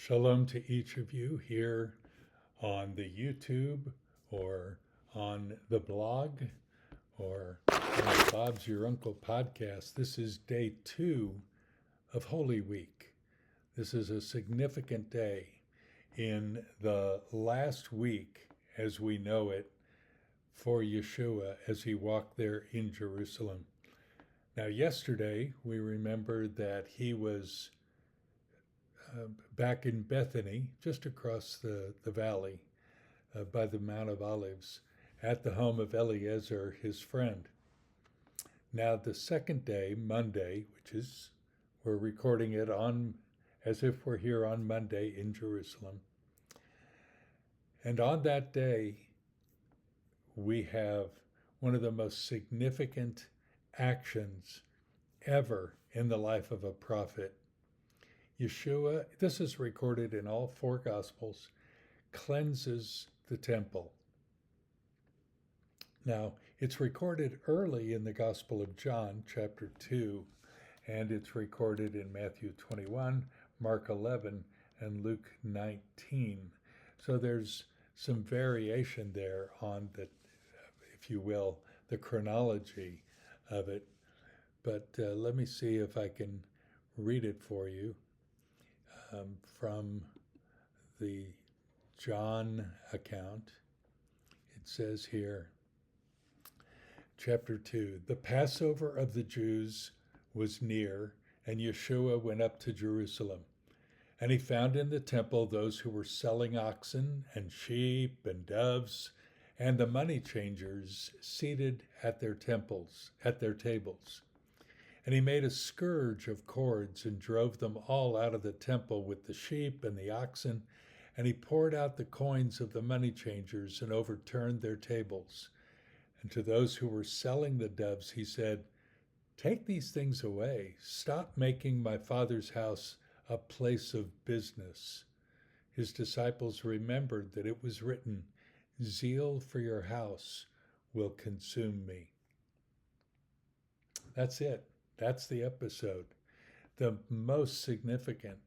Shalom to each of you here on the YouTube or on the blog or on Bob's Your Uncle podcast. This is day 2 of Holy Week. This is a significant day in the last week as we know it for Yeshua as he walked there in Jerusalem. Now, yesterday we remembered that he was back in Bethany, just across the valley by the Mount of Olives, at the home of Eliezer, his friend. Now, the second day, Monday, which is, we're recording it on as if we're here on Monday in Jerusalem. And on that day, we have one of the most significant actions ever in the life of a prophet. Yeshua, this is recorded in all 4 Gospels, cleanses the temple. Now, it's recorded early in the Gospel of John, chapter 2, and it's recorded in Matthew 21, Mark 11, and Luke 19. So there's some variation there on the, if you will, the chronology of it. But let me see if I can read it for you. From the John account, it says here, chapter 2, the Passover of the Jews was near, and Yeshua went up to Jerusalem. And he found in the temple those who were selling oxen and sheep and doves, and the money changers seated at their tables. And he made a scourge of cords and drove them all out of the temple with the sheep and the oxen. And he poured out the coins of the money changers and overturned their tables. And to those who were selling the doves, he said, "Take these things away. Stop making my Father's house a place of business." His disciples remembered that it was written, "Zeal for your house will consume me." That's it. That's the episode, the most significant.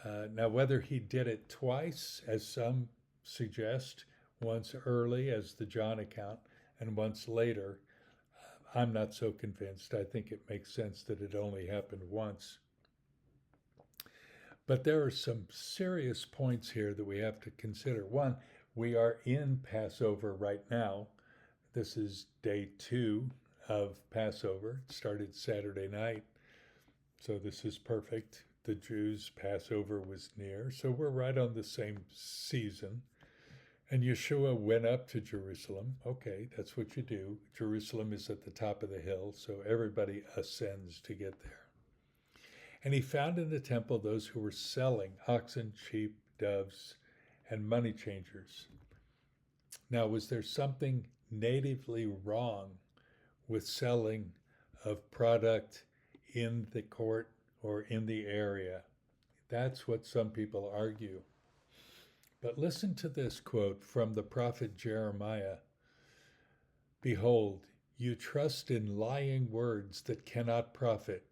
Now, whether he did it twice, as some suggest, once early as the John account and once later, I'm not so convinced. I think it makes sense that it only happened once. But there are some serious points here that we have to consider. One, we are in Passover right now. This is day 2 of Passover. It started Saturday night, so this is perfect. The Jews' Passover was near, so we're right on the same season. And Yeshua went up to Jerusalem. Okay, that's what you do. Jerusalem is at the top of the hill, so everybody ascends to get there. And he found in the temple those who were selling oxen, sheep, doves, and money changers. Now, was there something natively wrong with selling of product in the court or in the area? That's what some people argue. But listen to this quote from the prophet Jeremiah. "Behold, you trust in lying words that cannot profit.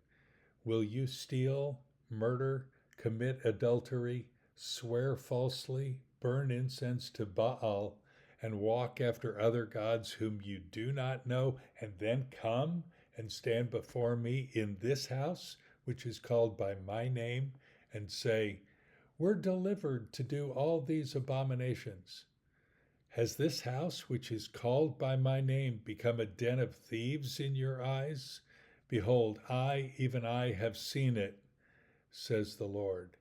Will you steal, murder, commit adultery, swear falsely, burn incense to Baal, and walk after other gods whom you do not know, and then come and stand before me in this house, which is called by my name, and say, 'We're delivered to do all these abominations'? Has this house, which is called by my name, become a den of thieves in your eyes? Behold, I, even I, have seen it, says the Lord."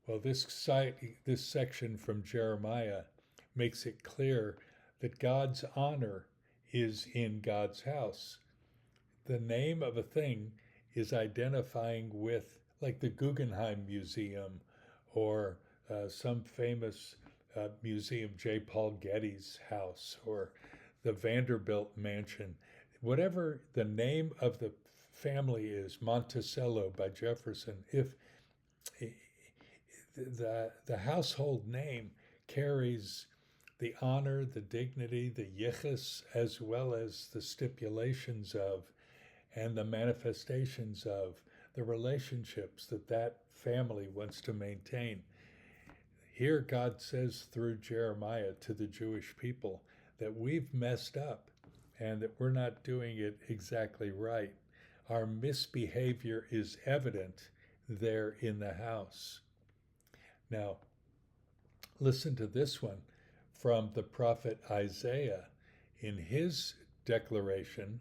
Well, this section from Jeremiah makes it clear that God's honor is in God's house. The name of a thing is identifying with, like the Guggenheim Museum or some famous museum, J. Paul Getty's house, or the Vanderbilt Mansion. Whatever the name of the family is, Monticello by Jefferson, if the household name carries the honor, the dignity, the yichus, as well as the stipulations of and the manifestations of the relationships that that family wants to maintain. Here, God says through Jeremiah to the Jewish people that we've messed up and that we're not doing it exactly right. Our misbehavior is evident there in the house. Now, listen to this one from the prophet Isaiah in his declaration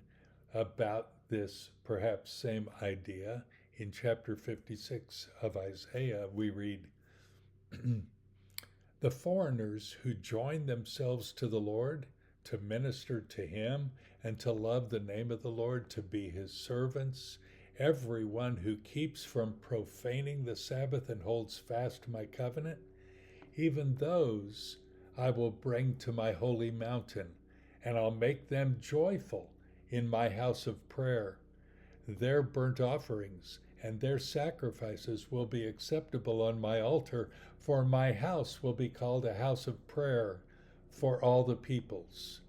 about this perhaps same idea. In chapter 56 of Isaiah, we read, "The foreigners who join themselves to the Lord to minister to him and to love the name of the Lord, to be his servants, everyone who keeps from profaning the Sabbath and holds fast my covenant, even those I will bring to my holy mountain, and I'll make them joyful in my house of prayer. Their burnt offerings and their sacrifices will be acceptable on my altar, for my house will be called a house of prayer for all the peoples."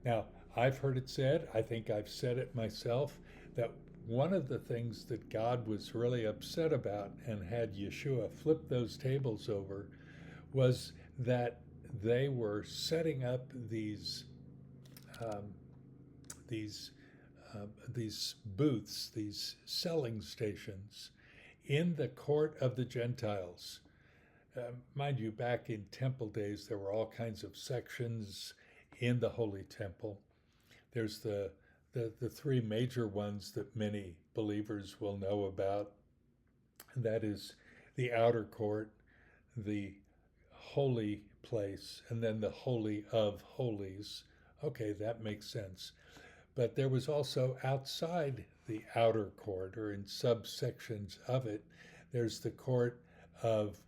Now, I've heard it said, I think I've said it myself, that one of the things that God was really upset about and had Yeshua flip those tables over was that they were setting up these booths, these selling stations in the court of the Gentiles. Mind you, back in temple days, there were all kinds of sections in the Holy Temple. There's the three major ones that many believers will know about. That is the outer court, the holy place, and then the Holy of Holies. Okay, that makes sense. But there was also outside the outer court, or in subsections of it, there's the court of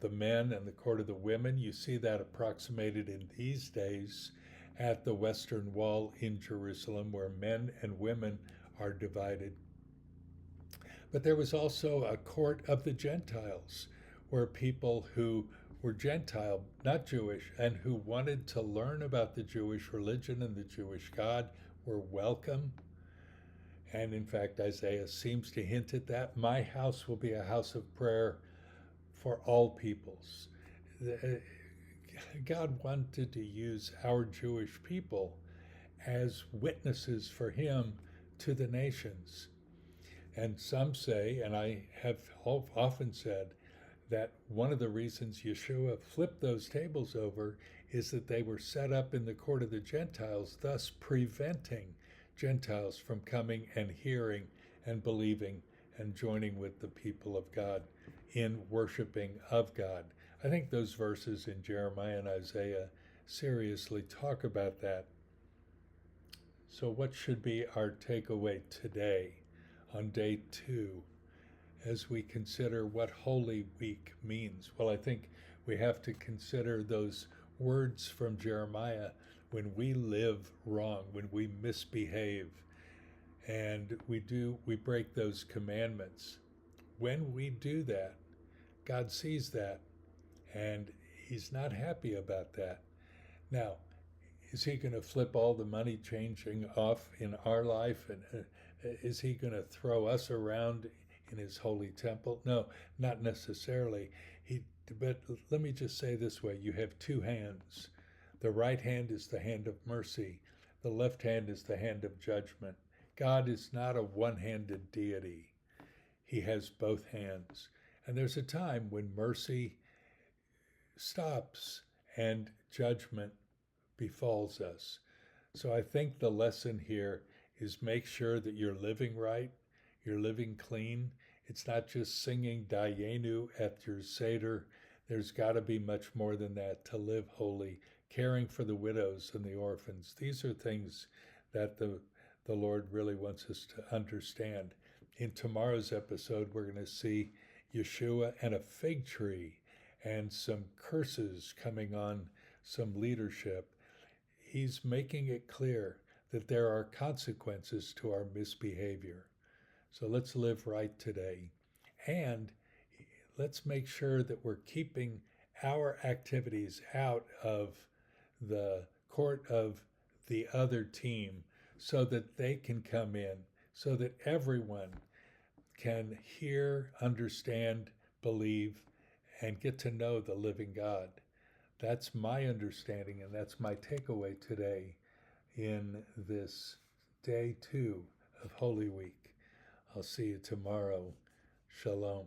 the men and the court of the women. You see that approximated in these days at the Western Wall in Jerusalem, where men and women are divided. But there was also a court of the Gentiles, where people who were Gentile, not Jewish, and who wanted to learn about the Jewish religion and the Jewish God were welcome. And in fact, Isaiah seems to hint at that. My house will be a house of prayer for all peoples. God wanted to use our Jewish people as witnesses for him to the nations. And some say, and I have often said, that one of the reasons Yeshua flipped those tables over is that they were set up in the court of the Gentiles, thus preventing Gentiles from coming and hearing and believing and joining with the people of God in worshiping of God. I think those verses in Jeremiah and Isaiah seriously talk about that. So what should be our takeaway today on day 2 as we consider what Holy Week means? Well, I think we have to consider those words from Jeremiah when we live wrong, when we misbehave, and we break those commandments. When we do that, God sees that, and he's not happy about that. Now, is he going to flip all the money changing off in our life? And is he going to throw us around in his holy temple? No, not necessarily. But let me just say this way. You have two hands. The right hand is the hand of mercy. The left hand is the hand of judgment. God is not a one-handed deity. He has both hands. And there's a time when mercy stops and judgment befalls us. So I think the lesson here is make sure that you're living right, you're living clean. It's not just singing Dayenu at your Seder. There's got to be much more than that to live holy, caring for the widows and the orphans. These are things that the Lord really wants us to understand. In tomorrow's episode, we're going to see Yeshua and a fig tree and some curses coming on some leadership. He's making it clear that there are consequences to our misbehavior. So let's live right today. And let's make sure that we're keeping our activities out of the court of the other team so that they can come in, so that everyone can hear, understand, believe, and get to know the living God. That's my understanding, and that's my takeaway today in this day 2 of Holy Week. I'll see you tomorrow. Shalom.